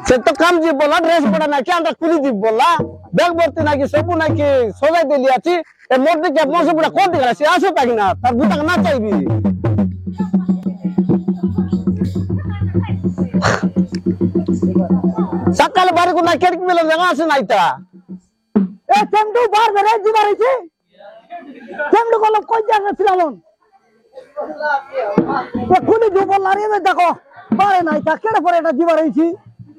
से तो काम जी बोला ड्रेस पड़ा ना क्या कुली जी बोला बैग भर्ती ना कि सब ना कि सजाई दे लिया छी ए मोटे के मौसम पूरा कौन दिखा से आसो तक ना तर बुतक ना चाहिए सकाल बारे को ना केड़ में जगह से नहीं था ए चमडू बाहर बेरे जी बारे छे चमडू को कोई जगह सिलावन ए कुली जो बोल रही है देखो बारे नहीं था केड़े पर एटा जी बारे छी ए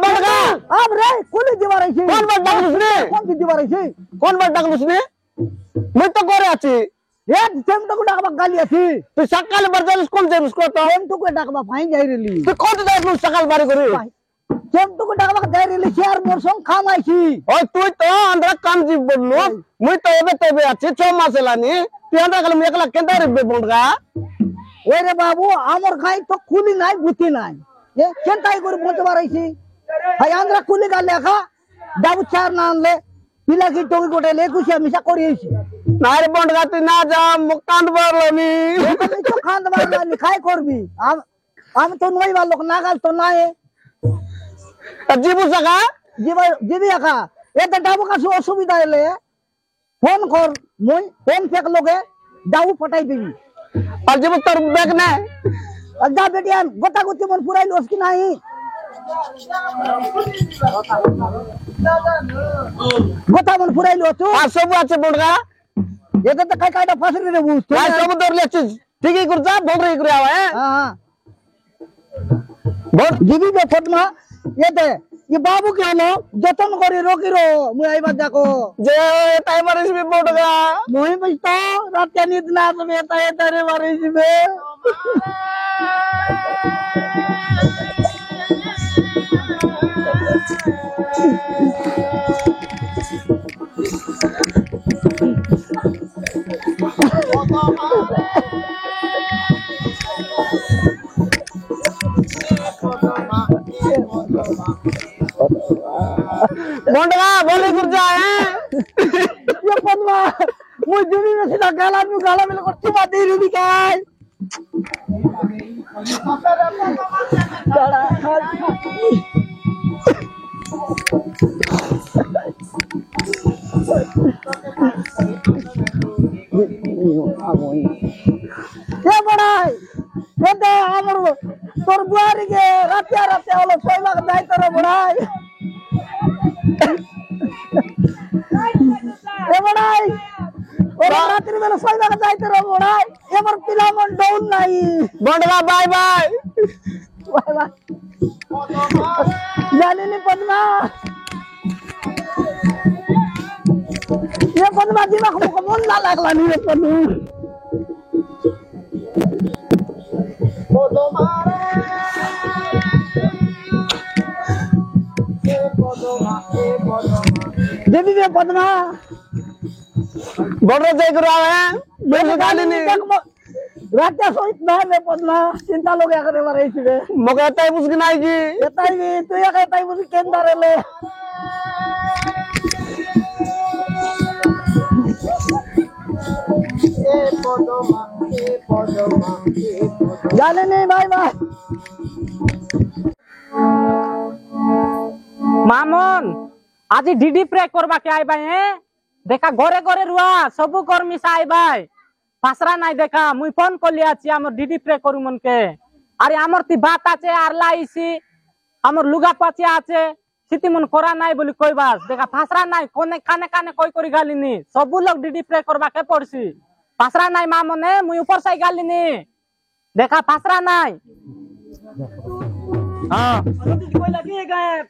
बड़का अब रे कुली जी बारे छी कौन बड़ डाकलुस ने कौन जी बारे छी कौन बड़ डाकलुस ने मैं तो करे आछि ए चमडू को डाकबा गाली आछि तो सकाल बरदल कौन जे उसको तो चमडू को डाकबा फाइन जाई रेली तो कौन दे सकाल बारे करे चमडू को डाकबा जाई रेली शेयर मोर संग खाम आइछि ओय तू तो अंदर काम जी बोललो मैं तो एबे तेबे आछि 6 मास लानी तू अंदर कल एकला केंदा रे बोंडगा ओए रे बाबू आमर खाई तो कुली नाही बुती नाही ये केंताई कर पहुंचवा रही छी हाय आंध्रा कुली का लेखा दाबू चार नाम ले पिला की टोकी गोटे ले कुछ मिसा करी छी नारे बोंडगा तू ना जा मुक्तांत बारलोनी तो खांद बारलोनी खाई करबी हम तो नई वाला लोग नागाल तो ना है जीबू सका जीबी आका ए त दाबू का असुविधा ले फोन कर मोय फोन फेक लोगे दाबू पटाई देबी और जब तर बैग ना अजा बेटिया गोता गोती मन पुराई लोस की नाही गोता मन पुराई लो तू आ सब আছে बोंडगा ये तो काय काय फसरी रे बुस आ सब दर ले ठीक है गुरजा बोल रही करे आवा है हां बोल जीबी बे फटमा ये दे ये बाबू के लो जतन करी रोकी रो मुई आई बात जाको जे टाइम मारिस भी बोंडगा मोही बजतो रात के नींद ना तो मैं ताए तारे मारिस बे बोंडगा बोले गुरजा है ये पदमा मुझे जीबी में सीधा गाला में को बात दे रही काय ये बड़ाई ये तो हमर तोर बुआरी के रातिया वाला सोइबा के दाई तोर बड़ाई ए बड़ाई और रात्रि में सोइबा के दाई तोर बड़ाई एमर पिला मन डाउन नाही बोंडगा बाय बाय बाय बाय जाने नहीं पदमा ये पद्मा जी में मन ना लागला नहीं रे पद्मा देवी रे पद्मा बड़ जय गुरु है बेल गाली नहीं राजा सोइत ना रे पद्मा चिंता लोग या करे मारे इसे मगे ताई मुस्किन आई जी एताई भी तू या कहताई मुझे केंदा रे ले जाने नहीं भाई भाई मामन आज डीडी प्रे करबा के आइ भाई हैं देखा घरे घरे रुआ सब कर्मी से आइ भाई फासरा नहीं देखा मुई फोन कर लिया छी हमर डीडी प्रे करू मन के अरे हमर ती बात आछे आर लाइसी हमर लुगा पाचे आछे सिटी मन करा नहीं बोली कोई बात देखा फासरा नहीं कोने काने काने कोई करी गाली नी सब लोग डीडी प्रे करबा के पड़सी फासरा नहीं मामने मुई ऊपर से गाली नी देखा फासरा नहीं हां कोई लगी गए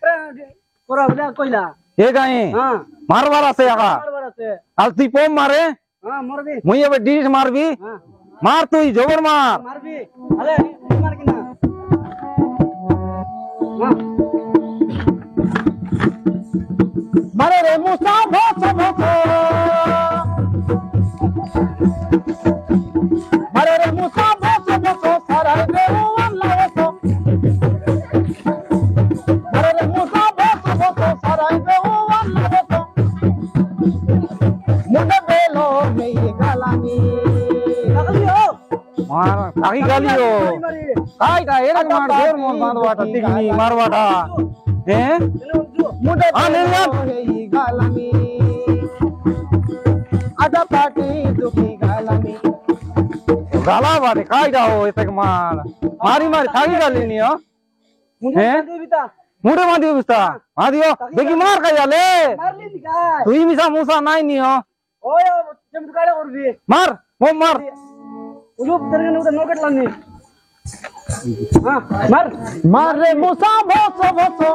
पूरा उला कोइला ये गई हां मारवारा से आगा मारवारा से अलती पोम मारे हां मार दे मुई अब डीस मारबी हां मार तू ही जोर मार मार भी अरे मार के ना हां मारे रे मुसा भोस मारे रे मुसा भोस सारा रे अल्लाह सो मारे रे मुसा भोस सारा रे अल्लाह सो मुंडे बेलो में गालानी मार काई गाली हो काय का एरक मार जोर मारवाटा तिगनी मारवाटा हैं मुंडे नहीं गालानी आधा पार्टी दुखी गालानी गाला बारे काय का हो इतक मार मारी मारी थागी गाली नहीं हो हैं मुंडे मार बिस्ता हां दियो देखी मार का याले मार ली निकाल तू ही मिसा मुसा नहीं हो ओए तुम दुकाने और भी मार वो मार उलूप तेरे ने उधर नोकट लानी हां मार मार रे मुसा भोसो भोसो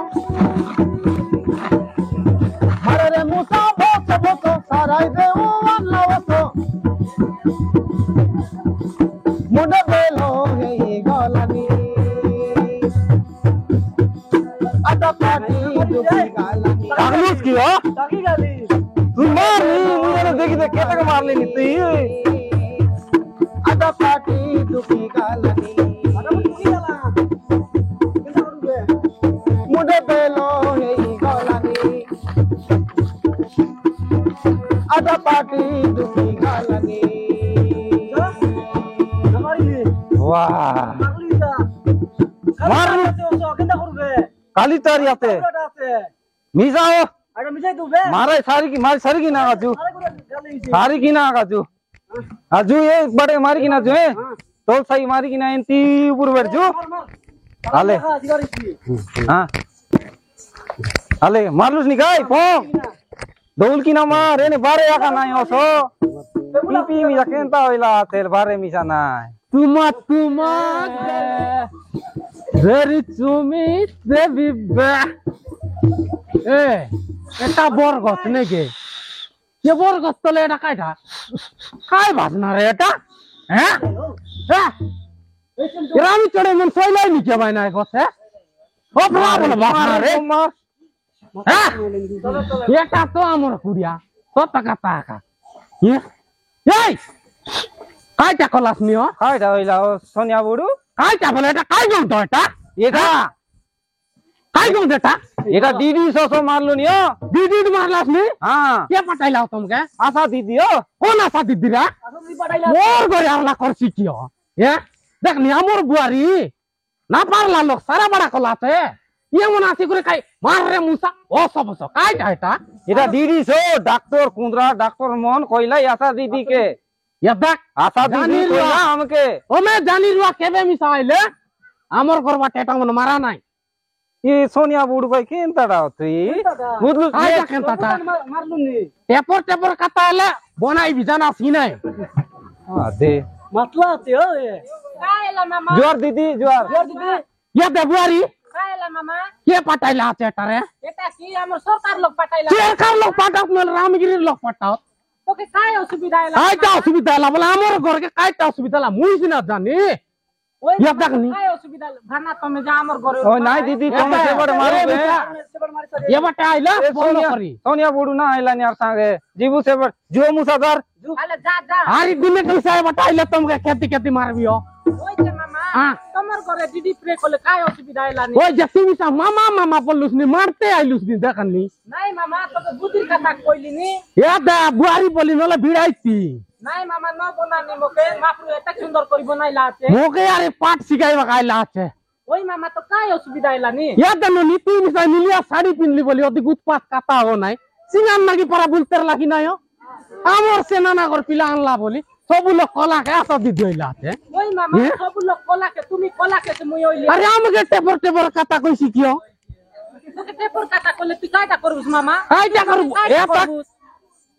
मार रे मुसा भोसो भोसो सारा दे ओ अल्लाह वसो मुंडे बेलो हे गालानी आधा पार्टी दुखी गालानी कागलूस की हो ताकी गाली तू मार नहीं मुझे देखी दे केतक मार लेनी तू आधा पार्टी दुखी गालानी मुंडे बेलो हे गालानी आधा पार्टी दुखी गालानी वाह मार काली तारी आते मिसा हो मारा सारी की ना आजू सारी की ना आजू आजू ये बड़े मारी की ना जो है तो सही मारी की ना इंती ऊपर बैठ जो आले हाँ आले मारलूस निकाय पोंग दौल की ना मार एने बारे आका ना यो सो पीपी मिसा केंता होइला तेल बारे मिसा ना तुमा very to me baby এটা বরগছ নাকি কে বরগছ তলে এটা কাইটা কাই ভাবনা রে এটা হ্যাঁ এরা আমি চড়ে মন সইলাই নিকে ভাই না গছে ও বলা ভাবনা রে হ্যাঁ এটা তো আমার কুড়িয়া তো টাকা টাকা এই কাইটা কলাস নিও কাইটা হইলা সোনিয়া বুড়ু কাইটা বলে এটা কাই গম তো এটা এটা কাই গম এটা এটা दीदी सोसो मारलो नि हो दीदी मारलास नि हां के पटाइला तुमके आशा दीदी हो कोन आशा दीदी रा आशा दीदी पटाइला मोर गरे आला करसी की हो ये देख नि हमर बुआरी ना पारला लोग सारा बड़ा कलाते ये मनासी करे काई मार रे मुसा ओ सब काई जायता এটা दीदी so doctor Kundra doctor Mohan कोइला आशा दीदी के ये देख आशा दीदी कोइला हमके ओ मैं जानी रुआ केबे मिसाइले हमर करबा टेटा मन मारा नाही ये सोनिया बुड़ भाई केंताडा होती बुदलु आया केंताटा मारलुनी टेपर कताले बनाई बिजाना सीने हां दे मतला आते हो ये कायला मामा जोर दीदी ये देबुआरी कायला मामा के पटाइला चेटारे এটা কি আমার সরকার লোক পাঠাইলা सरकार लोग पटात में रामगिरी लोग पटात তোকে কাই অসুবিধা এলা কাইটা অসুবিধা হলা বলে আমার ঘরকে কাইটা অসুবিধা হলা মুই সিনা জানি ওই ইয়া দেখনি কাই অসুবিধা ভানা তুমি যা আমার ঘরে ও নাই দিদি তুমি সেবড় মারবে এবারটা আইলা ফোন করি সোনিয়া বুড়ু না আইলানি আর সাঙ্গে জিবু সেবড় জো মুসাদার আলে যা যা আরে দিনে কইসা এবারটা আইলা তোমাকে খেতে খেতে মারবিও ওই যে মামা হ্যাঁ। তোমার ঘরে ডিডি প্রে করলে কাই অসুবিধা এলা নি ওই যে তুমি সা মামা মামা বললুস নি মারতে আইলুস নি দেখাননি নাই মামা তোকে বুদ্ধির কথা কইলি নি এ দা বুয়ারি বলি নলে ভিড়াইতি নাই মামা ন বনানি মোকে মাপরু এত সুন্দর করি বনাইলা আছে মোকে আরে পাট শিখাইবা কাইলা আছে ওই মামা তো কাই অসুবিধা এলা নি ইয়া দেন নি তুই মিসা নিলিয়া শাড়ি পিনলি বলি অতি উৎপাত কাটা হো নাই সিঙ্গান নাকি পরা বুলতে লাগি নাই আমার সেনানগর পিলা আনলা বলি সবু লোক কলাকে আসা দি দইলা আছে ওই মামা সব লোক কলাকে তুমি কলাকে মুই ওইলি আরে আমাকে টেপর টেপর কথা কইছি কিও তোকে পেপার কাটা করলে তুই কাইটা করবস মামা আইটা করব কাইটা এ করবুস?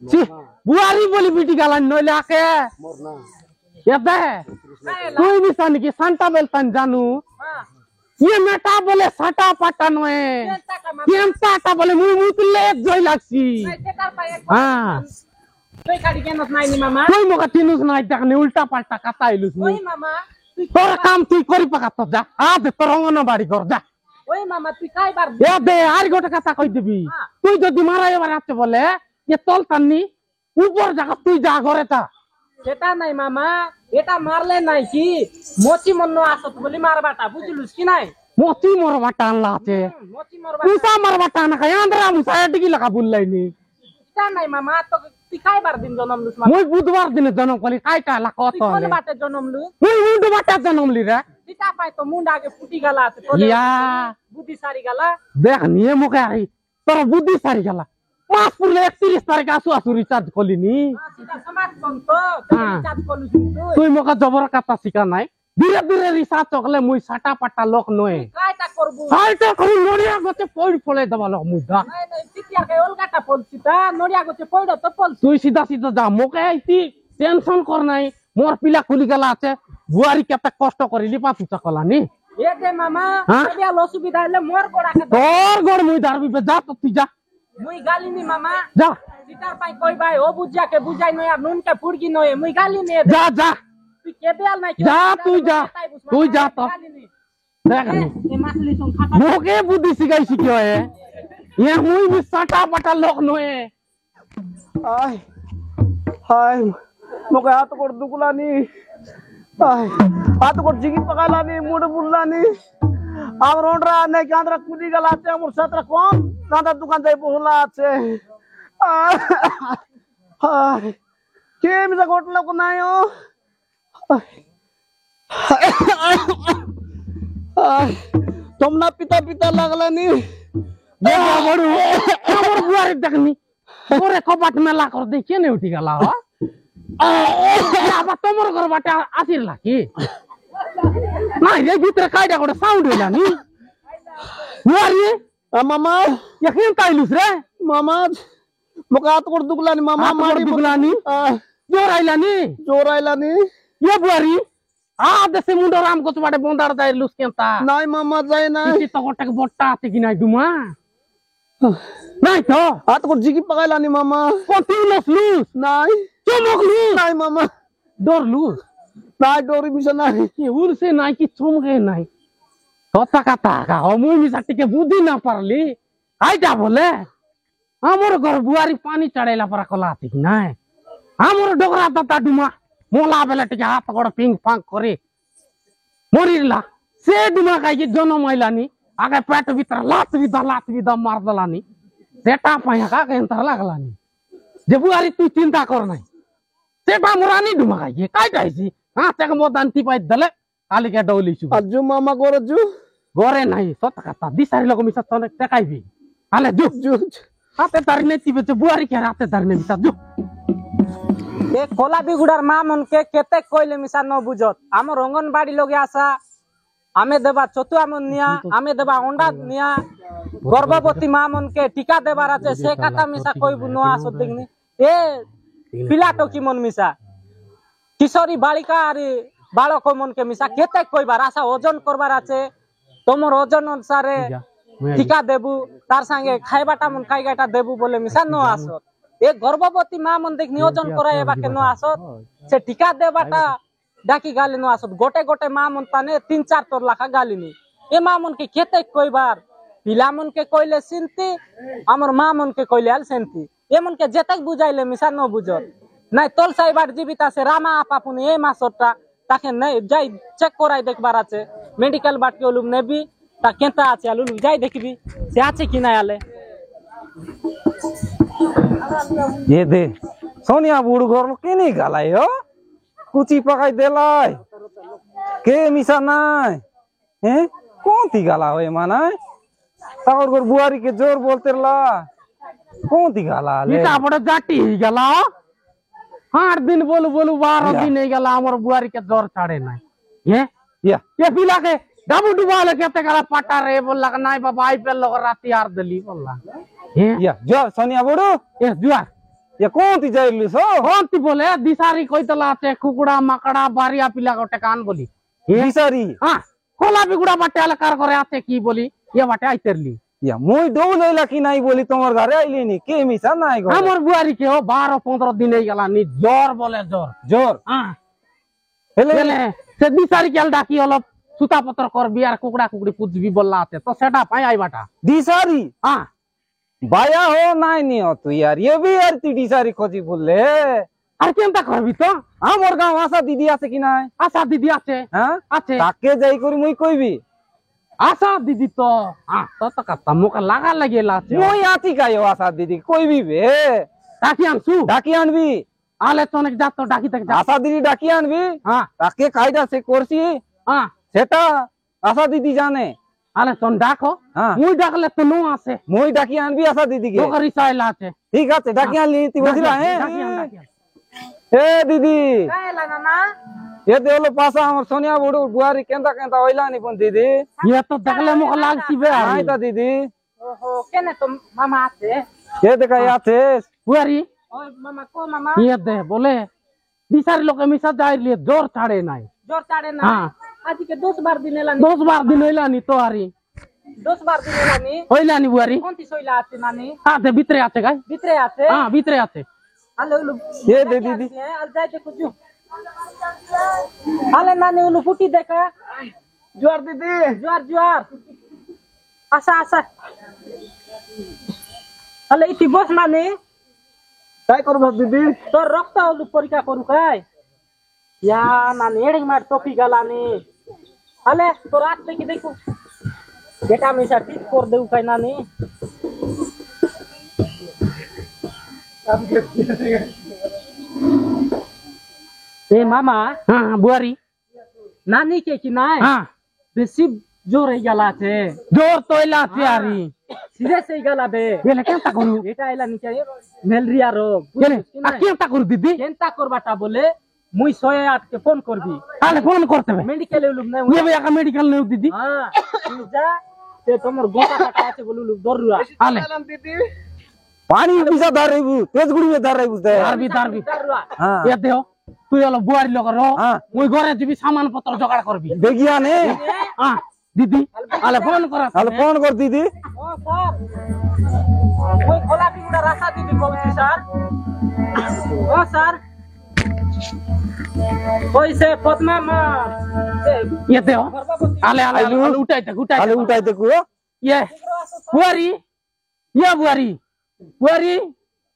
ছি বুয়ারি বলি বিটি গালান নইলে আকে এ দে কাই এলা? তুই মিসা নাকি সান্টা বেলতান জানু হ্যাঁ। ये मेटा बोले सटा पाटा नोए চেষ্টা কর মামা। केम पाटा बोले मुई मुतले एक जय लागसी নাই, চেষ্টার পাই এক हां তুই কাটি কেন নাই নি মামা कोई मोका तिनुस नाइ देखने उल्टा पाल्टा कता आइलुस ওই नी মামা তুই तोर काम तुई करी पका तो जा आ दे तोर अंगन बाड़ी कर जा ওই মামা তুই কাই বার ए दे आर गोटे कथा कहि देबी हाँ। तुई जदि मारा एबार आते बोले ये तल तान्नी ऊपर जागा तुई जा घरे ता সেটা নাই মামা এটা মারলে নাই কি মচি মন্ন আসত বলি মারবাটা বুঝলুস কি নাই मोती मोर बाटा आनला आते মচি মারবা उसा मार बाटा ना कया अंदरा मुसा एटकी लगा बुल्लाई नी এটা নাই মামা তো তুই কাই বার দিন জন্মলুস মামা मुई बुधवार दिन जन्म कली काय का ला তুই कत কোন ले বাটে জন্মলু मुई मुंड बाटा जन्म ली रे সেটা পাই তো মুন্ড আগে ফুটি গেলা আছে তোর या বুদ্ধি সারি গেলা देख निये मुके आई तोर बुद्धि सारी गला मास पुरले 31 तारिख आसु आसु रिचार्ज कली नी সেটা সমাজ তো हाँ। চার্জ করলুস তুই তুই মোকা জবর কাটা শিকা নাই ধীরে ধীরে রিসার্চ চকলে মুই সাটা পাটা লোক নয় কাইটা করবু সাইটা করি নড়িয়া গতে পড় ফলে দেবা লোক মুই দা নাই নাই সিটিয়া কে অলগাটা পলছি তা নড়িয়া গছে পড়ো তো পলছি তুই সিধা সিধা যা মোকে আইতি টেনশন কর নাই মোর পিলা খুলি গেলা আছে বুয়ারি কেতে কষ্ট করিলি পা তুচা কলানি এ দে মামা हाँ? আবিয়া অসুবিধা হলে মোর গোড়াকে তোর গড় মুই দারবি বে যা তো তুই যা মুই গালিনি মামা যা সিটার পাই কই ভাই ও বুঝাকে বুঝাই নয় আর নুনকে ফুড়গি নয় মুই গালি নে যা যা তুই কে দেয়াল নাই যা তুই যা তুই যা তো দেখ নি এ মাছলি সং খাতা মোকে বুদ্ধি শিখাইছি কি হয় এ মুই বি সাটা পাটা লোক নয় আয় হায় মোকে হাত কর দুকুলানি আয় হাত কর জিগি পাকালানি মুড বুল্লানি আমার ওন্ডরা নে কাঁদরা কুদি গেলা আছে আমার সাথে কোন কাঁদা দোকান যাই বসলা আছে হায় কে মিছা ঘটলো কো নাই ও তোমরা পিতা পিতা লাগলানি देखा बड़ू हमर बुआरी देखनी ओरे कपाट मेला कर दे के ने उठी गला हो अब तमर घर बाटे आसिर लाकी নাই রে ভিতরে কাইডা করে সাউন্ড হইলা নি বুআরি মামা এখন তাইলুস রে মামা মোকে হাত কর দুকুলানি মামা হাত কর মারি দুকুলানি? জোর আইলা নি জোর আইলানি ये बुआरी आ देसे मुंडो राम को बाटे बोंदार दाइर लुस केंता নাই মামা যায় না किसी तो गोटक बोट्टा आते कि নাই दुमा নাই তো হাত কর জিগি পাকাইলানি মামা কন্টিনিউস লুস নাই চমক লুস নাই মামা ডর লুস নাই ডরি মিশা নাই কি উড়ছে নাই কি চমকে নাই কথা কথা মুই মিশাটিকে বুদ্ধি না পারলি আইটা বলে আমার ঘর বুয়ারি পানি চড়াইলা পরা কলা আছে কি নাই আমার ডোকরা দাতা ডুমা মোলা বেলা টিকে হাত গড় পিং ফাং করে মরিলা সে ডুমা খাইকে জন্ম হইলানি আগে পেট ভিতরে লাত বিদা মার দলানি সেটা পাইয়া কাকে এন্তর লাগলানি যে বুয়ারি তুই চিন্তা কর নাই সেটা মোরানি ডুমা খাইকে কাইটাইছি হ্যাঁ তাকে মদান টিপাই দলে কালিকে ডৌলিছু আজু মামা করজু গরে নাই সত কথা দিশারি লোক মিছা তনে দেখাইবি আলে জু জু হাতে দাঁড়িয়ে টিপেছে বুয়ারি কে হাতে দাঁড়িয়ে মিছা জু এ কোলা বিগুড়ার মা মনকে কেতে কইলে মিশা ন বুঝত আমার অঙ্গনবাড়ি লগে আসা আমি দেবা চতুয়া মন নিয়া আমি দেবা অন্ডা নিয়া গর্ভবতী মা মনকে টিকা দেবার আছে সে কথা মিশা কইবু ন আসত দেখনি এ পিলাটো কি মন মিশা কিশোরী বালিকা আর বালক মনকে মিশা কেতে কইবার আশা ওজন করবার আছে তোমার ওজন অনুসারে টিকা দেবু তার সঙ্গে খাইবাটা মন খাইগাটা দেবু বলে মিশা ন আসত এ গর্ভবতী মা মন দেখ নিয়োজন করায় বা কেন আসত সে টিকা দেবাটা ডাকি গালি নো আসত গোটে গোটে মা মন তানে 3-4 তোর লাখা গালিনি এ মা মন কে খেতে কইবার পিলা মন কে কইলে চিন্তি আমার মা মন কে কইলে আল শান্তি এমন কে যেতাক বুঝাইলে মিশা ন বুঝত নাই তল সাইবার জীবিত আছে রামা আপাপুনি এই মাসটা তাকে নাই যাই চেক করাই দেখবার আছে মেডিকেল বাটকে ওলুম নেবি তা কেনতা আছে আলুলু যাই দেখবি সে আছে কি না আলে ये दे सोनिया बुड़ घर के नहीं गालाई हो कुची पकाई देलाई के मिसा नाय हैं कौन थी गाला हो माना तावर घर बुआरी के जोर बोलते ला कौन थी गाला ले এটা বড় জাতি হয়ে গেল 8 দিন বলু বলু 12 দিন হয়ে গেল আমার বুয়ারিকে জ্বর ছাড়ে নাই হ্যাঁ या এ পিলাকে ডাবু ডুবালে কেতে গেল পাটা রে বললা নাই বাবা আইপেল লগ রাতি আর দিলি বললা হ্যাঁ या जो सोनिया बुड़ो এ জুয়া ये कौन थी जाइलु सो হন্তি বলে দিশারি কইতলা আছে কুকুড়া মাকড়া বাড়িয়া পিলা গোটে কান বলি बिसारी হ্যাঁ খোলা বিগুড়া বাটে আলকার করে আছে কি বলি এ বাটে আইতেরলি या मुई डो लेला की नहीं बोली तुम्हार घरे आइली नी के मिसा नहीं गो আমার বুয়ারিকে 12-15 দিন হয়ে গেল নি জ্বর বলে জ্বর जोर হ্যাঁ हेले বলে সে দিশারি কেল ডাকি অলপ সুতা পত্র করবি আর কুকুড়া কুকুড়ি পুজবি বললা আছে তো সেটা পাই আইবাটা दिसारी হ্যাঁ बाया हो नहीं नहीं हो तू यार ये भी यार ती दिसारी खोजी बोले আর কেনটা করবি তো আমার গাঁও আশা দিদি আছে কি নাই আশা দিদি আছে হ্যাঁ আছে তাকে যাই করি মুই কইবি আশা দিদি তো তো কথা মুখে লাগা লাগিয়ে আছে মুই আছি কায়ো আশা দিদি কইবি বে ডাকি আনছু ডাকি আনবি আলে তো অনেক যাত ডাকি থেকে যা আশা দিদি ডাকি আনবি হ্যাঁ তাকে কায়দা সে করছি হ্যাঁ সেটা আশা দিদি জানে আলে তোন ডাকো হ্যাঁ মুই ডাকলে তো নো আছে মুই ডাকি আনবি আশা দিদিকে তোকে রিসাইলা আছে ঠিক আছে ডাকি আনলি তুই বুঝলা হ্যাঁ ডাকি আন, ডাকি আন। এ দিদি কাইলা না এ দেলো পাশা আমার সোনিয়া বুড়ু বুয়ারি কেনতা কেনতা হইলা নি কোন দিদি ये तो देखले मुख लागছি বে নাই তা দিদি ওহো কেনে তো মামা আছে এ দেখা আছে বুয়ারি ওই মামা কো মামা ये दे बोले बिसारी लोग मिसा जाइले जोर ছাড়ে নাই জোর চাড়ে না হ্যাঁ আজকে 10 বার দিন এলানি 10 বার দিন হইলানি তো আরি 10 বার দিন এলানি হইলানি বুয়ারি কোনটি সইলা আছে নানি আছে ভিতরে আছে গাই ভিতরে আছে হ্যাঁ ভিতরে আছে আলে উলু এ দে দিদি আল যাই দেখো জু আলে নানি উলু ফুটি দেখা জোয়ার দিদি জোয়ার জোয়ার আশা আশা আলে ইতি বস নানি काय করব দিদি তোর রক্ত উলু পরীক্ষা করু কাই ইয়া নানি এড়ি মার টপি গালানি আলে তোর হাত থেকে দেখো বেটা মেশা ঠিক কর দেউ কাই নানি ए मामा हाँ बुआरी नानी के कि নাই हाँ বেশি জোর হয়ে গেল আছে जोर तो इला আছে আরি সিরিয়াস হয়ে গেল বে গেলে কেনটা করু এটা এলা নিচে ম্যালেরিয়া রোগ গেলে আর কেনটা করু দিদি কেনটা করবাটা বলে মুই 108 কে ফোন করবি তাহলে ফোন করতে হবে মেডিকেলে উলুম নাই ये भी একটা মেডিকেল নেউ দিদি হ্যাঁ তুই যা তে তোমার গোটা কাটা আছে বলে উলুম দরুয়া আলে দিদি পানি পিছা ধরাইবু তেজ গুড়ি ধরাইবু দে দারবি দরুয়া হ্যাঁ ये देहो তুই হলো বুয়ারি লোক রো হ্যাঁ। মুই ঘরে যাবি সামান পত্র জোগাড় করবি দেখিয়া নে হ্যাঁ দিদি আলে ফোন করা তাহলে ফোন কর দিদি ও স্যার ওই খোলা পিন্ডা রাখা দিবি কইছি স্যার ও স্যার ওই সে পদ্মা মা ये देहो আলে আলে আইলু। আলে উঠাইতে তাহলে উঠাই দেখু ये बुआरी ये बुआरी बुआरी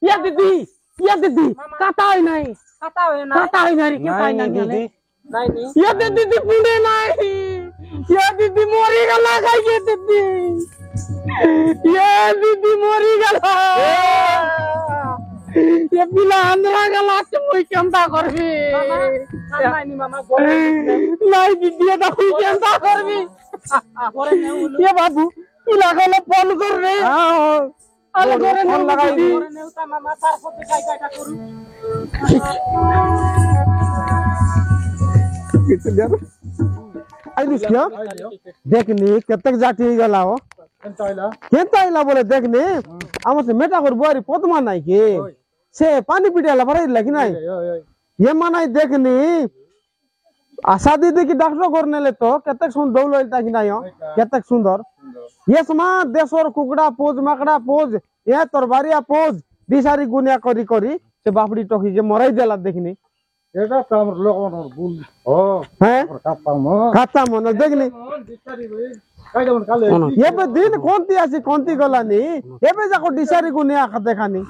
ये दीदी काटा ही नहीं খাতা হয় না काटा ही नहीं क्यों নাই पाई নি नहीं দিদি নাই নি ये दीदी पुणे नहीं ये दीदी मोरी गला गई ये दीदी मोरी गला ये पिला अंदरा गला मुई केमता करबी মামা নাই নি মামা গরে नहीं दीदी এটা তুই কেমতা করবি গরে নে উলু ये बाबू पिला गला फोन कर रे হ্যাঁ আলে করে ফোন নে লাগাই দিদি গরে নেউতা মামা তারপর তো কাইটা করু আইলিস কিয়া দেখনি কেতক জাতি গলা ও কেনতা আইলা বলে দেখনি আমার সে মেটা কর বুয়ারি পদমা নাই কি সে পানি পিটালা পরে লাগি নাই ये মানাই দেখনি আশা দিদি কি ডাক্তার করে নেলে তো কেতক সুন্দর দৌল হইতা কি নাই কেতক সুন্দর ये समा देशर कुकड़ा पोज मकड़ा पोज ये तरबारिया पोज দিশারি গুনিয়া করি করি সে বাপড়ি টকিকে মরাই দেলা দেখিনি এটা তো আমার লোক আমার ভুল ও হ্যাঁ কাপাম খাতা মনে দেখনি কাই দেবন কালে এবে দিন কোনটি আছে কোনটি গলানি এবে যাকো দিশারি গুনিয়া দেখানি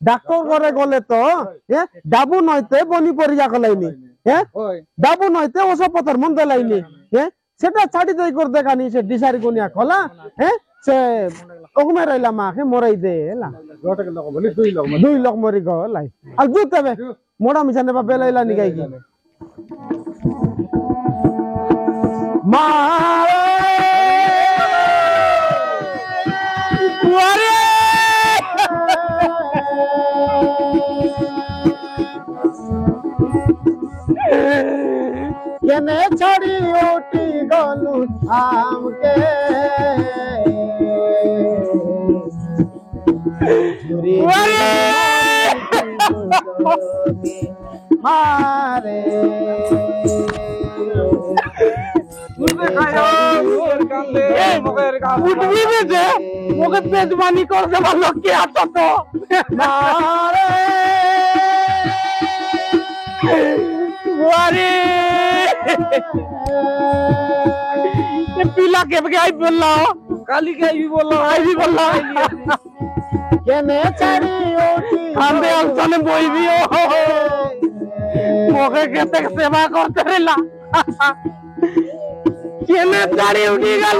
ডাক্তার ঘরে গলে তো ডাবু নয়তে বনি পরিয়া গলাইনি ডাবু নয়তে ওসব পথর মন দেলাইনি সেটা ছাড়ি দই করে দেখানি সে দিশারি গুনিয়া খোলা সে ওকমে রইলা মাকে মরাই দে এলা গোটাকে লোক বলি দুই লোক মরি গলাই আর জুতেবে মোড়া মিছানে বা বেলাইলা নিগাই কি মারে ওরে কেনে ছাড়ি উঠি গলু আমকে মারে মুখে পেজমানি করে দেবার লোক কে আছো তো মারে আরে পিলা কে আই বললা কালি কে আইবি বললা আইবি বললা কেনে ছাড়ি উঠি কান্দে আলছনে বইবি ও মুখে কেতে সেবা করতে রেলা কেনে ছাড়ি উঠি গেল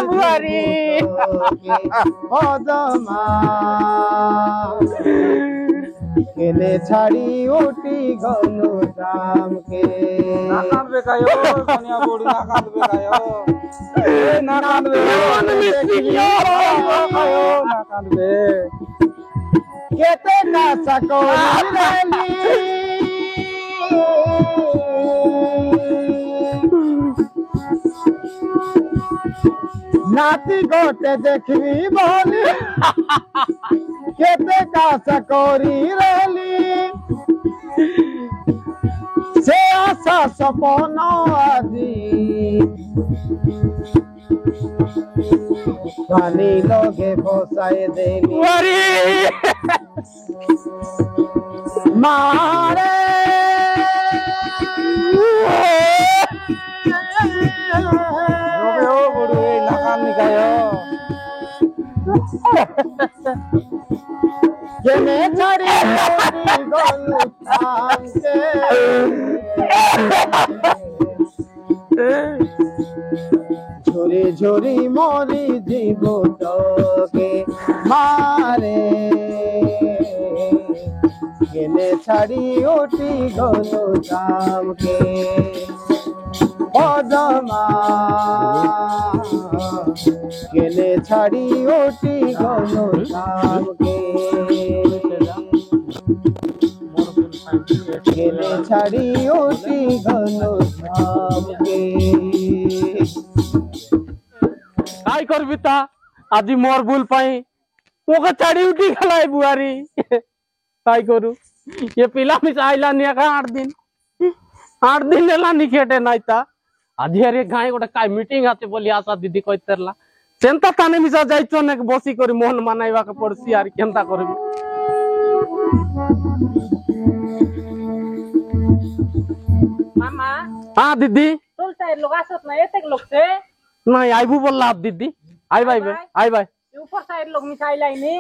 বুয়ারি অদমা কেনে ছাড়ি উঠি গলু আমকে না কাঁদবে কায়ো সোনিয়া বুড়ি না কাঁদবে কায়ো না কাঁদবে কায়ো না কাঁদবে কেতে কাঁচা করি নাতি গোটে দেখবি বলি কেতে কাঁচা করি রেলি সে আশা সপন আজি পানি লগে বসায় দেলি বুয়ারি মারে রবে ও বুড়ি না কাঁদনি কায়ো কেনে ছাড়ি গলু আমকে ঝুরি ঝুরি মরি জীব তোকে মারে কেনে ছাড়ি উঠি গলু আমকে অদমা কেনে ছাড়ি উঠি গলু আমকে কেনে ছাড়ি উঠি গলু আমকে কাই করবি তা আজি মোর ভুল পাই তোকে ছাড়ি উঠি গেলাই বুয়ারি কাই করু এ পিলা মিস আইলা নিয়ে 8 দিন এলা নি খেটে নাই তা আজি আরে গায়ে গোটা কাই মিটিং আছে বলি আশা দিদি কইতেরলা চিন্তা তানে মিসা যাইছ অনেক বসি করি মন মানাইবাকে পড়ছি আর কেনতা করবি মামা হ্যাঁ দিদি চলতে লোক আসত না এতে লোকছে নাই আইবু বললা দিদি আই ভাই আই ভাই উপর সাইড লোক মিশাই লাইনি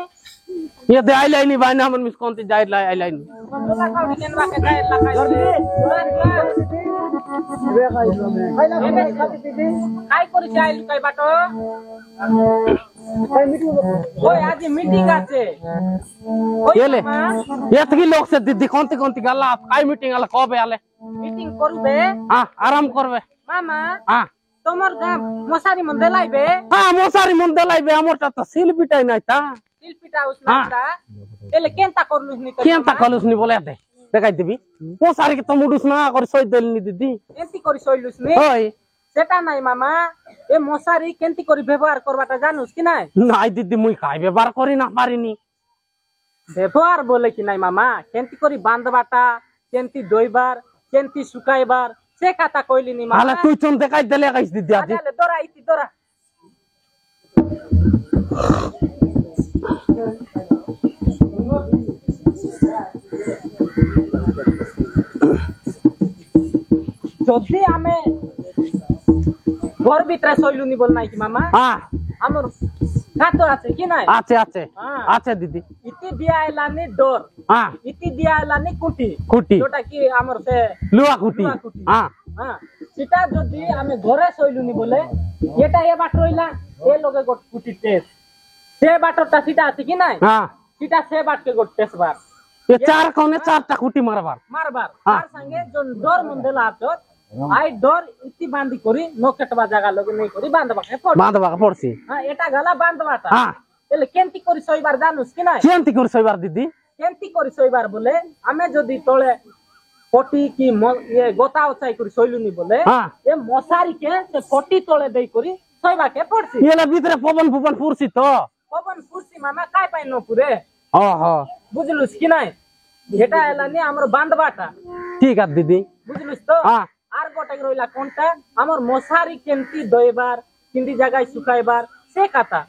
ये दे आई लाइनी भाई ना मन मिस कोनती जाई लाई आई लाइनी বন্ধুলা কাউকে কেন বাকে যায় লাগাই কাই করি চাই লুকাই বাটো ওই আজ মিটিং আছে ये ले ये तकी लोग से दीदी कोनती गल्ला काई मीटिंग आला कबे आले মিটিং করবে हां आराम करबे মামা हां তোমার গাম মশারি মন দেলাইবে हां मोसारी मन दलाइबे हमरटा तो सिल पिटाई নাই তা শিল্পীটা উসনাটা এলে কেনতা করলুস নি কেনতা কলুস নি বলে দে দেখাই দিবি মোসারি কে তো মুডুস না করে সই দেলনি দিদি কেনতি করি সইলুস নি ওই সেটা নাই মামা এ মশারি কেনতি করি ব্যবহার করবাটা জানুস কি নাই নাই দিদি মুই কাই ব্যবহার করি না পারিনি ব্যবহার বলে কি নাই মামা কেনতি করি বান্ধবাটা কেনতি দইবার কেনতি শুকাইবার সে কথা কইলি নি মামা আলা তুই চন দেখাই দেলে গাইস দিদি আজি আলে দরা ইতি দরা যদি আমি ঘর ভিতরে শৈলুনি বল নাই কি মামা হ্যাঁ আমার কাতো আছে কি নাই আছে আছে হ্যাঁ। আছে দিদি ইতি দিয়া এলানি ডোর হ্যাঁ ইতি দিয়া এলানি কুটি কুটি যেটা কি আমার সে লুয়া কুটি লুয়া কুটি। হ্যাঁ হ্যাঁ সেটা যদি আমি ঘরে শৈলুনি বলে এটা এ বাট রইলা এ লগে গোট কুটি টেস্ট সে বাটরটা সেটা আছে কি নাই হ্যাঁ সেটা সে বাটকে গোট টেস্ট বার এ চার কোণে চারটা কুটি মারবার মারবার হ্যাঁ। তার সঙ্গে জন ডোর মধ্যে লাগত আই ডোর ইতি বান্ধি করি নকেটবা জায়গা লগে নেই করি বান্ধবা পড় বাঁধবা পড়ছি হ্যাঁ এটা গলা বান্ধবাটা হ্যাঁ এলে কেনতি করি সইবার জানুস কি নাই কেমতি করে সইবার দিদি কেনতি করি সইবার বলে আমি যদি তলে পটি কি ইয়ে গোতা উচাই করি সইলুনি বলে হ্যাঁ। এ মশারি কে সে পটি তলে দেই করি সইবাকে পড়ছি এলা ভিতরে পবন ফুবন ফুরছি তো পবন ফুরছি মামা কাই পাই ন পুরে ওহ বুঝলুস কি নাই এটা এলানি আমার বান্ধবাটা ঠিক আছে দিদি বুঝলুস তো হ্যাঁ। আর গোটা রইলা কোনটা আমার মশারি কেমতি দইবার কিন্দি জায়গায় শুকাইবার সে কথা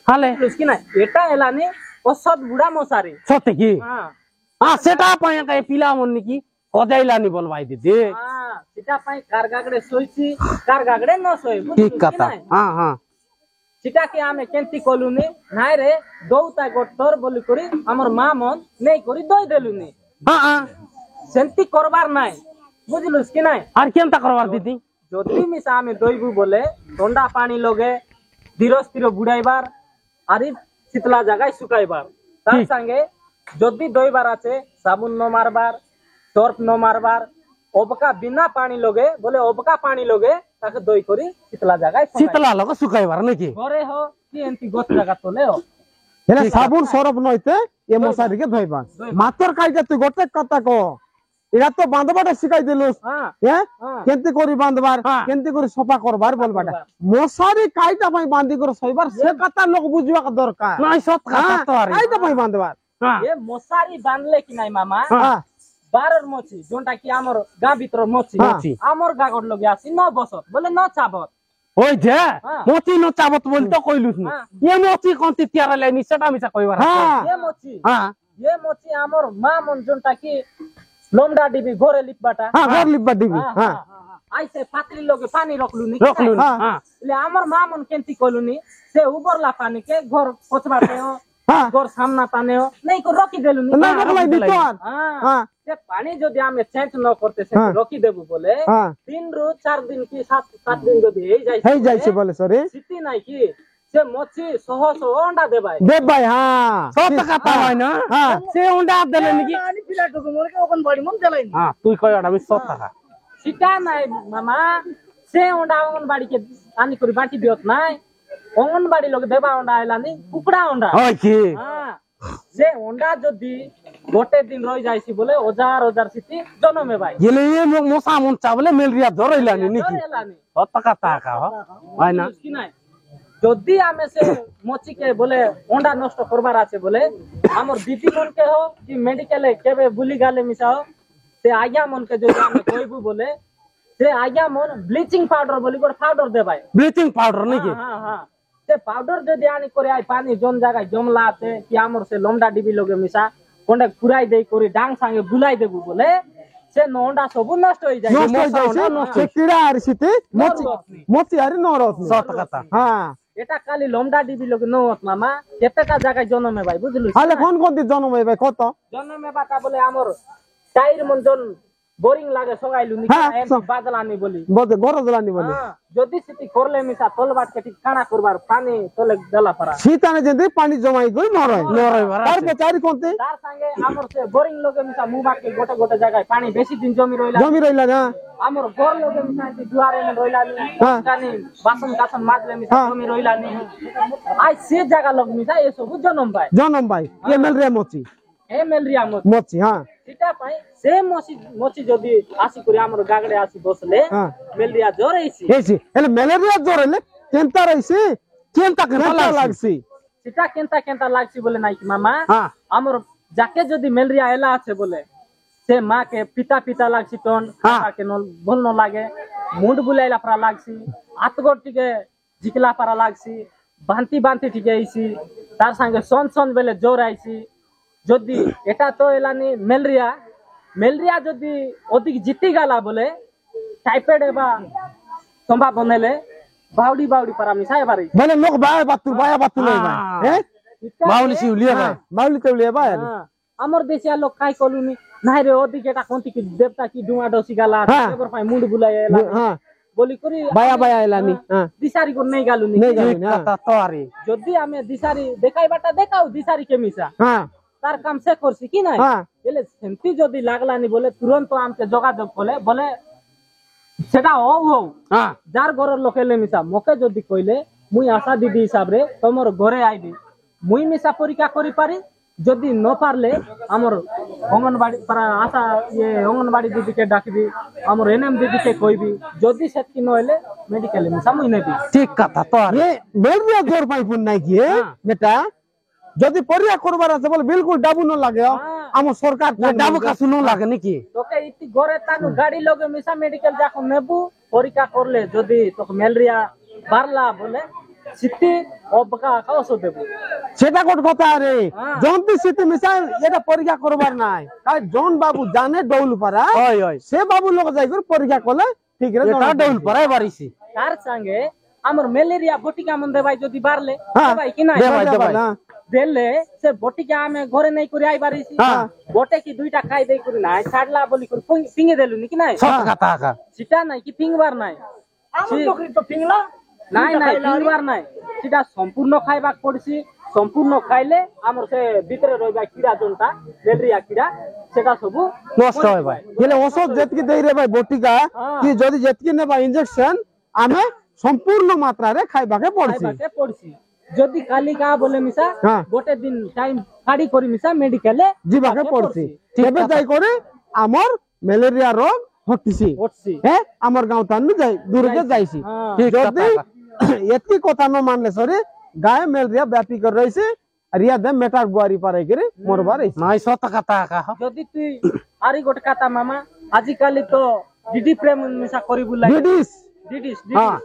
হালে বুঝলুস কি নাই এটা এলানি অসৎ বুড়া মশারি সত্যি কি হ্যাঁ হ্যাঁ সেটা পাই কাই পিলা মন নাকি কজাইলানি বল ভাই দিদি হ্যাঁ সেটা পাই কার গাগড়ে শোইছি কার গাগড়ে ন শোই ঠিক কথা হ্যাঁ হ্যাঁ সেটা কি আমি কেমতি কলুনি নাই রে দৌতা গোটর বলি করি আমার মা মন নেই করি দই দেলুনি হ্যাঁ হ্যাঁ সেমতি করবার নাই বুঝলুস কি নাই আর কেমতা করবার দিদি যদি মিশা আমি দইবু বলে ঠান্ডা পানি লগে ধীর স্থির বুড়াইবার আর শীতলা জায়গায় শুকাইবার তার ঠিক। সঙ্গে যদি দইবার আছে সাবুন ন মারবার সর্ফ ন মারবার অবকা বিনা পানি লগে বলে অবকা পানি লগে তাকে দই করি শীতলা জায়গায় শুকাইবার। শীতলা লোক শুকাইবার নাকি ঘরে হো কি এমতি গোছ জায়গা তোলে হো হেলে সাবুন সরব নইতে এ মশারিকে ধইবা মাতর কাইটা তুই গোটে কথা ক এরা তো বাঁধবাটা শিখাই দিলুস হ্যাঁ হ্যাঁ হ্যাঁ। কেমতি করি বাঁধবার হ্যাঁ। কেমতি করি সফা করবার বলবাটা মশারি কাইটা পাই বাঁধি করে শোইবার সে কথা লোক বুঝবা দরকার নাই সৎ কথা হ্যাঁ, তো আর কাইটা পাই বাঁধবার হ্যাঁ এ মশারি বাঁধলে কি নাই মামা হ্যাঁ বারর মছি যোনটা কি আমার গাঁ ভিতর মছি হ্যাঁ। আমার গাগর লগে আসি 9 বছর বলে 9 চাবত ওই যে হ্যাঁ। মতি ন চাবত বলি তো কইলুস না হ্যাঁ। এ মতি কোনতি তিয়ারা লাইনি সেটা মিছা কইবার আছে। হ্যাঁ এ মছি হ্যাঁ আমার মা মন যোনটা কি লমডা ডিবি ঘরে লিপবাটা হ্যাঁ ঘর লিপবা দিবি হ্যাঁ আইসে পাতলি লগে পানি রখলুনি রখলুনি, হ্যাঁ হ্যাঁ। એટલે আমার মা মন কেনতি কইলুনি সে উবরলা পানি কে ঘর পছবাতে হ্যাঁ ঘর সামনা তানে নেই কো রকি দেলুনি না রকলাই দিত আর হ্যাঁ হ্যাঁ সে পানি যদি আমি চেঞ্জ ন করতে সে হ্যাঁ। রকি দেবু বলে হ্যাঁ 3 রু 4 দিন কি 7 দিন যদি এই যাইছে হেই যাইছে বলে সরি সিটি নাই কি সে মছি সহস অন্ডা দেবাই দেব ভাই হ্যাঁ সৎ কথা হয় না হ্যাঁ সে উন্ডা দিলে নাকি আনি পিলাটুকু মনে ওখান বাড়ি মন চালাইনি হ্যাঁ তুই কই আমি সৎ কথা সেটা নাই মামা সে অন্ডা অঙ্গনবাড়িকে আনি করে বাটি দিয়ত নাই অঙ্গনবাড়ি লোক দেবা অন্ডা এলানি কুকুড়া অন্ডা হয় কি হ্যাঁ সে অন্ডা যদি গোটে দিন রই যাইছি বলে ওজার ওজার সিটি জনমে ভাই গেলে এ মশা মন চা বলে মেলরিয়া ধরাইলানি নাকি এলানি সৎ কথা কা হয় না কি নাই যদি আমি সে মচিকে বলে অন্ডা নষ্ট করবার আছে বলে আমার দিদি মনকে হো কি মেডিকেলে কেবে বুলি গালে মিশা হো সে আজ্ঞা মনকে যদি আমি কইবু বলে সে আজ্ঞা মন ব্লিচিং পাউডার বলি করে পাউডার দেবাই ব্লিচিং পাউডার নাকি হ্যাঁ হ্যাঁ সে পাউডার যদি আনি করে আই পানি জন জায়গায় জমলা আছে কি আমার সে লমডা ডিবি লগে মিশা কোনটা কুড়াই দেই করে ডাং সঙ্গে বুলাই দেবু বলে সে নন্ডা সবু নষ্ট হয়ে যায় নষ্ট হয়ে যাইছে সে কিড়া আর সিতে মচি মচি আর নরত সৎ কথা হ্যাঁ এটা খালি লমডা ডিবি লগে নত মামা কেতেটা জায়গায় জন্মে ভাই বুঝলু তাহলে কোন কোন দিন জন্ম হইবে কত জন্মে বাটা বলে আমার টাইর মন জন বোরিং লাগে সগাইলু নি হ্যাঁ, বাদলানি বলি বদে গরজ লানি বলে হ্যাঁ, যদি সিটি করলে মিশা তলবাট কে ঠিক কানা করবার পানি তলে দেলা পারা শীতানে যেতে পানি জমাই কই নরয় নরইবার আছে। তারপর চারি কোনতে তার সঙ্গে আমার সে বোরিং লগে মিশা মুবাকে গোটে গোটে জায়গায় পানি বেশি দিন জমি রইলা জমি রইলা না আমার ঘর লগে মিশা দুয়ারে মে রইলানি হ্যাঁ। জানি বাসন কাসন মাজলে মিশা হ্যাঁ। জমি রইলানি আই সে জায়গা লগ মিশা এসব জনম ভাই জনম ভাই এ মেল রে মচি এ মেলরিয়া মত মচি হ্যাঁ সেটা পাই সে মচি মচি যদি আসি করে আমার গাগড়ে আসি বসলে হ্যাঁ। মেলরিয়া জ্বর আইছি হেছি এলে ম্যালেরিয়া জ্বর হলে কেনতা রইছে কেনতা কেনতা কেনতা লাগছে লাগছে সেটা কেনতা কেনতা লাগছি বলে নাই কি মামা হ্যাঁ আমার যাকে যদি মেলরিয়া এলা আছে বলে সে মাকে পিতা পিতা লাগছি টন হ্যাঁ। কাকে ভাল ন লাগে মুন্ড বুলাইলা পারা লাগছি আতগর টিকে জিকলা পারা লাগছি বান্তি বান্তি টিকে আইছি তার সঙ্গে সন সন বেলে জ্বর আইছি যদি এটা তো এলানি মেলরিয়া মেলরিয়া যদি অধিক জিতি গেলা বলে টাইপেড বা সম্ভব বনেলে বাউডি বাউডি পারা মিশাই পারি মানে লোক বায়া বাতুল হই ভাই হ্যাঁ বাউলি শিউলিয়া ভাই বাউলি তেউলিয়া ভাই আমার দেশিয়া লোক খাই কলুনি নাই রে ওদিকে এটা কোনটি কি দেবতা কি ডুমা ডসি গালা এবার পাই মুড বুলাই এলা হ্যাঁ বলি করি বায়া এলানি হ্যাঁ দিশারি কর নেই গালুনি কথা তো আরে যদি আমি দিশারি দেখাইবাটা দেখাও দিশারি কে মিশা হ্যাঁ তার কাম সে করছি কি নাই হ্যাঁ এলে সেমতি যদি লাগলানি বলে তুরন্ত আমকে যোগাযোগ করলে বলে সেটা হ্যাঁ যার ঘরের লোকেলে মিশা মকে যদি কইলে মুই আশা দিদি হিসাবে তোমার ঘরে আইবি মুই মিশা পরীক্ষা করি পারি যদি ন পারলে আমার অঙ্গনবাড়ি পারা আশা অঙ্গনবাড়ি দিদিকে ডাকবি আমার এনএম দিদিকে কইবি যদি সেটকি নইলে মেডিকেলে মিশা মুই নেবি ঠিক কথা তো আরে ये मेरिया जोर पाई पुन নাই কি বেটা যদি পরিয়া করবার আছে বলে বিলকুল ডাবু ন লাগে আম সরকার ডাবু কাছু ন লাগে নাকি তোকে ইতি ঘরে তানু গাড়ি লগে মিশা মেডিকেল যখন নেবু পরীক্ষা করলে যদি তোকে ম্যালেরিয়া বাড়লা বলে সিটি অবকা কাউসো দেবো সেটা কোট কথা রে হ্যাঁ। জন্তি সিটি মিসাইল এটা পরীক্ষা করবার নাই কাই জন বাবু জানে ডৌল পারা ওই ওই সে বাবু লোক যাই করে পরীক্ষা করলে ঠিক রে এটা ডৌল পড়াই বাড়িছি তার সঙ্গে আমার ম্যালেরিয়া বটিকা মন দেবাই যদি বাড়লে হ্যাঁ। দেবাই কি নাই দেবাই, দেবাই। দিলে সে বটিকা আমি ঘরে নাই করে আই বাড়িছি হ্যাঁ। বটে কি দুইটা খাই দেই করে নাই ছাড়লা বলি করে ফিঙে দিলু নাকি নাই সত কথা আকা সেটা নাই কি ফিংবার নাই আমার চোখে তো পিংলা নাই নাই ফিংবার নাই সেটা সম্পূর্ণ খাইবাক পড়ছি সম্পূর্ণ খাইলে আমার সে ভিতরে রইবা কিড়া জনটা ম্যালেরিয়া কিড়া সেটা সবু নষ্ট হয় ভাই গেলে ওষুধ যেতকি দেই রে ভাই বটিকা কি যদি যেতকি নেবা ইনজেকশন আমি সম্পূর্ণ মাত্রারে খাইবাকে পড়ছি খাইবাকে পড়ছি যদি কালি কা বলে মিশা হ্যাঁ। গোটে দিন টাইম কাড়ি করি মিশা মেডিকেলে জিবাকে পড়ছি তবে যাই করে আমার ম্যালেরিয়া রোগ হটিছি পড়ছি হ্যাঁ আমার গাঁও তান্নু যাই দূরে যাইছি হ্যাঁ। ঠিক কথা যদি এতকি কথা ন মানলে সরে গায়ে ম্যালেরিয়া ব্যাপী করে রয়েছে আর ইয়া দে মেটার গুয়ারি পারাই করে মরবার রয়েছে নাই সত কথা আকা যদি তুই আরি গোটে কাতা মামা আজিকালি তো ডিডি প্রেম মিশা করি বুলাই দিদিস ডিডিস হ্যাঁ।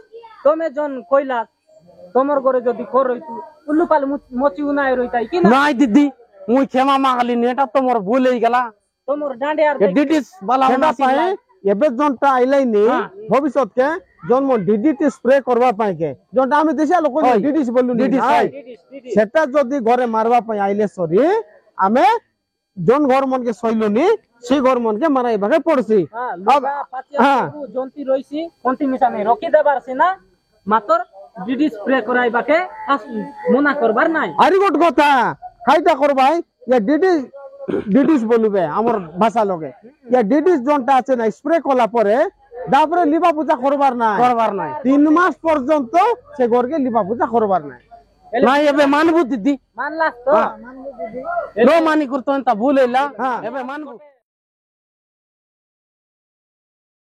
তুমি জন কইলা তোমার ঘরে যদি কর রইতু উল্লু পাল মচি উনাই রইতাই কি না নাই দিদি মুই ক্ষমা মাগলি নি এটা তো মোর ভুল হই গেলা তোমার ডাঁডে আর ডিডিস বালা সেটা পাই এবে জনটা আইলাইনি ভবিষ্যৎ কে জন্ম ডিডিটি স্প্রে করবা পাই কে জনটা আমি দেশে লোক ডিডিস বললু ডিডিস, ডিডিস সেটা যদি ঘরে মারবা পাই আইলে সরি আমি জন ঘর মনকে সইলনি সেই ঘর মনকে মারাইবাকে পড়ছি হ্যাঁ লুগা পাতিয়া হ্যাঁ। সবু জন্তি রইছি কোনটি মিশা নাই রকি দেবারছি না মাতর ডিডি স্প্রে করাইবাকে মনা করবার নাই আরি গোট কথা খাইটা করবাই ইয়া ডিডিস বলবে আমার ভাষা লগে ইয়া ডিডিস জনটা আছে না স্প্রে কলা পরে তারপরে লিবা পূজা করবার নাই করবার নাই 3 মাস পর্যন্ত সে ঘরকে লিবা পূজা করবার নাই নাই এবে মানবু দিদি মানলাস তো নো মানি করতো তা ভুল হইলা হ্যাঁ। এবে মানবু